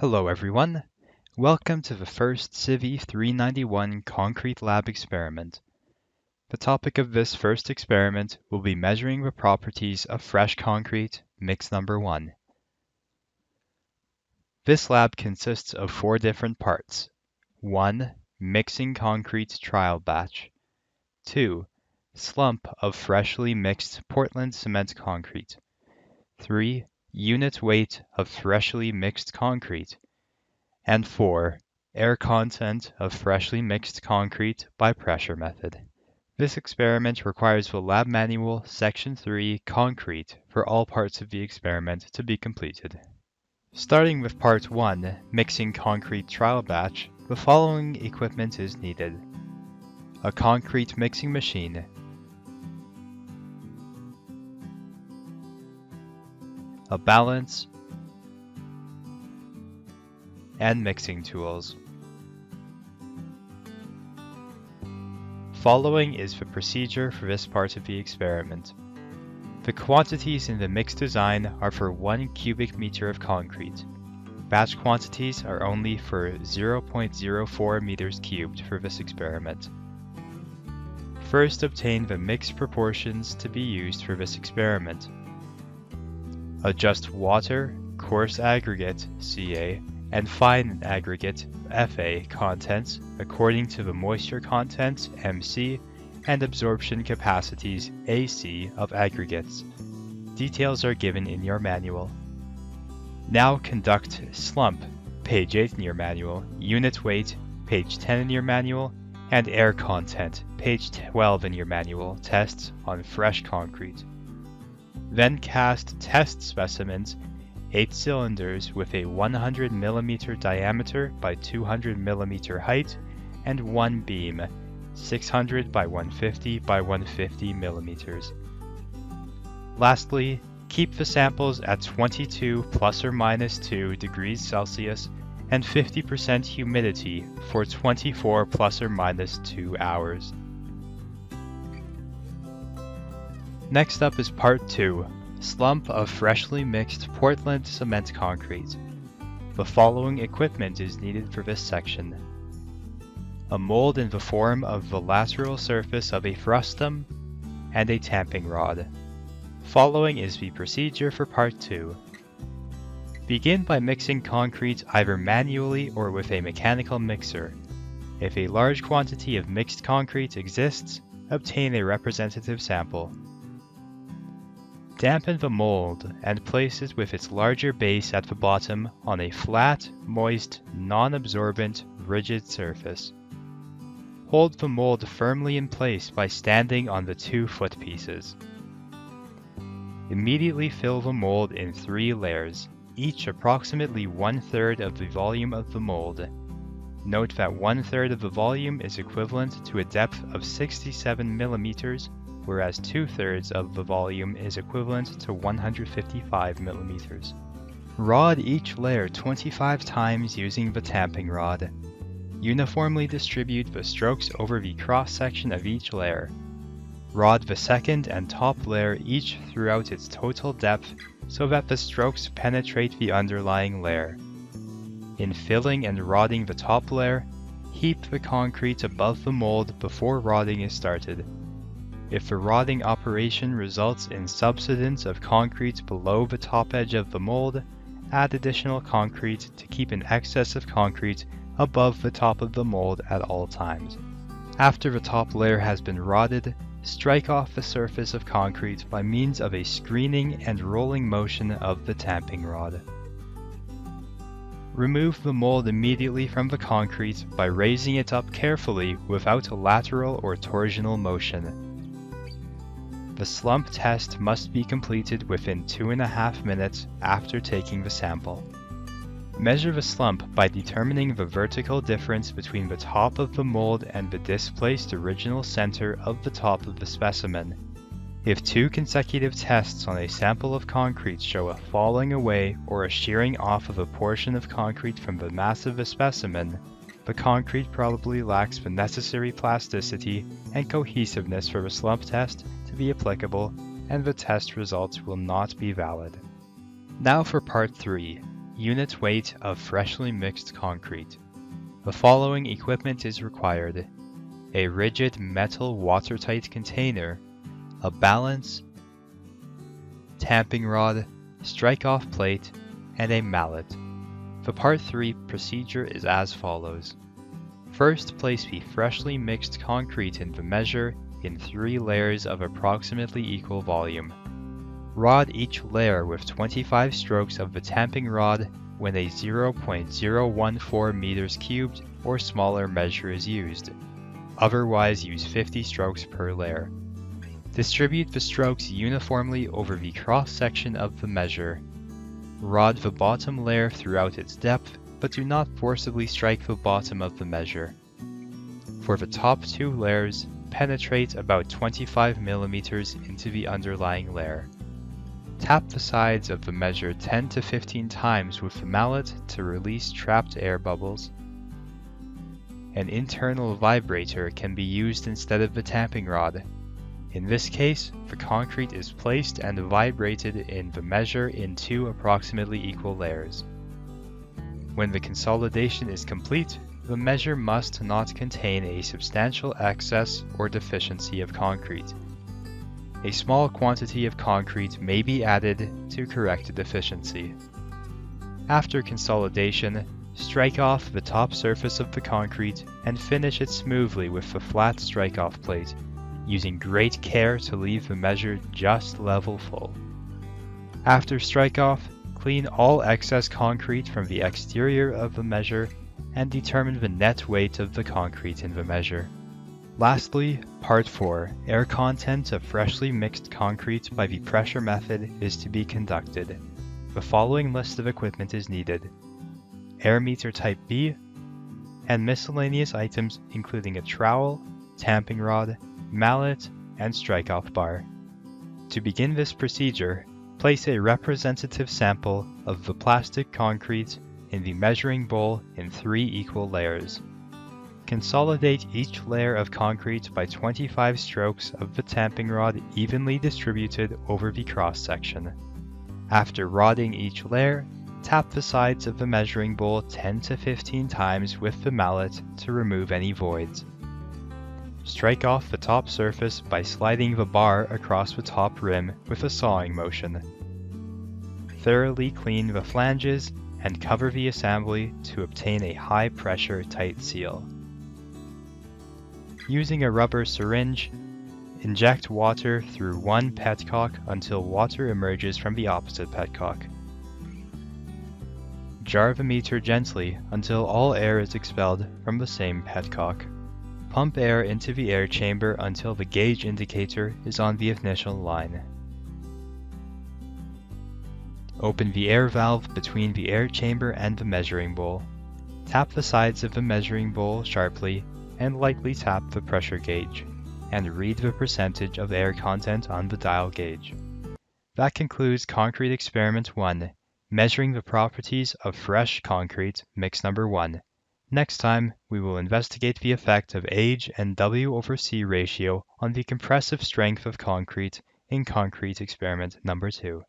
Hello everyone, welcome to the first CivE 391 concrete lab experiment. The topic of this first experiment will be measuring the properties of fresh concrete, mix number 1. This lab consists of 4 different parts. 1. Mixing concrete trial batch. 2. Slump of freshly mixed Portland cement concrete. 3. Unit weight of freshly mixed concrete. And 4. Air content of freshly mixed concrete by pressure method. This experiment requires the lab manual section 3 concrete for all parts of the experiment to be completed. Starting with part 1, mixing concrete trial batch, the following equipment is needed. A concrete mixing machine, a balance, and mixing tools. Following is the procedure for this part of the experiment. The quantities in the mix design are for 1 cubic meter of concrete. Batch quantities are only for 0.04 meters cubed for this experiment. First, obtain the mix proportions to be used for this experiment. Adjust water, coarse aggregate, Ca, and fine aggregate, Fa, contents according to the moisture content, Mc, and absorption capacities, Ac, of aggregates. Details are given in your manual. Now conduct slump, page 8 in your manual, unit weight, page 10 in your manual, and air content, page 12 in your manual, tests on fresh concrete. Then cast test specimens, 8 cylinders with a 100 mm diameter by 200 mm height, and 1 beam, 600 by 150 by 150 mm. Lastly, keep the samples at 22 plus or minus 2 degrees Celsius and 50% humidity for 24 plus or minus 2 hours. Next up is part 2, slump of freshly mixed Portland cement concrete. The following equipment is needed for this section. A mold in the form of the lateral surface of a frustum, and a tamping rod. Following is the procedure for part 2. Begin by mixing concrete either manually or with a mechanical mixer. If a large quantity of mixed concrete exists, obtain a representative sample. Dampen the mold and place it with its larger base at the bottom on a flat, moist, non-absorbent, rigid surface. Hold the mold firmly in place by standing on the 2 foot pieces. Immediately fill the mold in 3 layers, each approximately 1/3 of the volume of the mold. Note that 1/3 of the volume is equivalent to a depth of 67 millimeters, whereas 2/3 of the volume is equivalent to 155 millimeters. Rod each layer 25 times using the tamping rod. Uniformly distribute the strokes over the cross-section of each layer. Rod the second and top layer each throughout its total depth so that the strokes penetrate the underlying layer. In filling and rodding the top layer, heap the concrete above the mold before rodding is started. If the rodding operation results in subsidence of concrete below the top edge of the mold, add additional concrete to keep an excess of concrete above the top of the mold at all times. After the top layer has been rodded, strike off the surface of concrete by means of a screening and rolling motion of the tamping rod. Remove the mold immediately from the concrete by raising it up carefully without a lateral or torsional motion. The slump test must be completed within 2.5 minutes after taking the sample. Measure the slump by determining the vertical difference between the top of the mold and the displaced original center of the top of the specimen. If 2 consecutive tests on a sample of concrete show a falling away or a shearing off of a portion of concrete from the mass of the specimen, the concrete probably lacks the necessary plasticity and cohesiveness for the slump test to be applicable, and the test results will not be valid. Now for part 3. Unit weight of freshly mixed concrete. The following equipment is required: a rigid metal watertight container, a balance, tamping rod, strike-off plate, and a mallet. The Part 3 procedure is as follows. First, place the freshly mixed concrete in the measure in 3 layers of approximately equal volume. Rod each layer with 25 strokes of the tamping rod when a 0.014 meters cubed or smaller measure is used. Otherwise, use 50 strokes per layer. Distribute the strokes uniformly over the cross-section of the measure. Rod the bottom layer throughout its depth, but do not forcibly strike the bottom of the measure. For the top 2 layers, penetrate about 25 mm into the underlying layer. Tap the sides of the measure 10 to 15 times with the mallet to release trapped air bubbles. An internal vibrator can be used instead of the tamping rod. In this case, the concrete is placed and vibrated in the measure in 2 approximately equal layers. When the consolidation is complete, the measure must not contain a substantial excess or deficiency of concrete. A small quantity of concrete may be added to correct a deficiency. After consolidation, strike off the top surface of the concrete and finish it smoothly with the flat strike-off plate, using great care to leave the measure just level full. After strike-off, clean all excess concrete from the exterior of the measure and determine the net weight of the concrete in the measure. Lastly, Part 4, air content of freshly mixed concrete by the pressure method is to be conducted. The following list of equipment is needed: air meter type B, and miscellaneous items including a trowel, tamping rod, mallet, and strike-off bar. To begin this procedure, place a representative sample of the plastic concrete in the measuring bowl in 3 equal layers. Consolidate each layer of concrete by 25 strokes of the tamping rod evenly distributed over the cross-section. After rodding each layer, tap the sides of the measuring bowl 10 to 15 times with the mallet to remove any voids. Strike off the top surface by sliding the bar across the top rim with a sawing motion. Thoroughly clean the flanges and cover the assembly to obtain a high-pressure tight seal. Using a rubber syringe, inject water through one petcock until water emerges from the opposite petcock. Jar the meter gently until all air is expelled from the same petcock. Pump air into the air chamber until the gauge indicator is on the initial line. Open the air valve between the air chamber and the measuring bowl. Tap the sides of the measuring bowl sharply and lightly tap the pressure gauge, and read the percentage of air content on the dial gauge. That concludes Concrete Experiment 1, measuring the properties of fresh concrete, mix number 1. Next time, we will investigate the effect of age and W/C ratio on the compressive strength of concrete in Concrete Experiment number 2.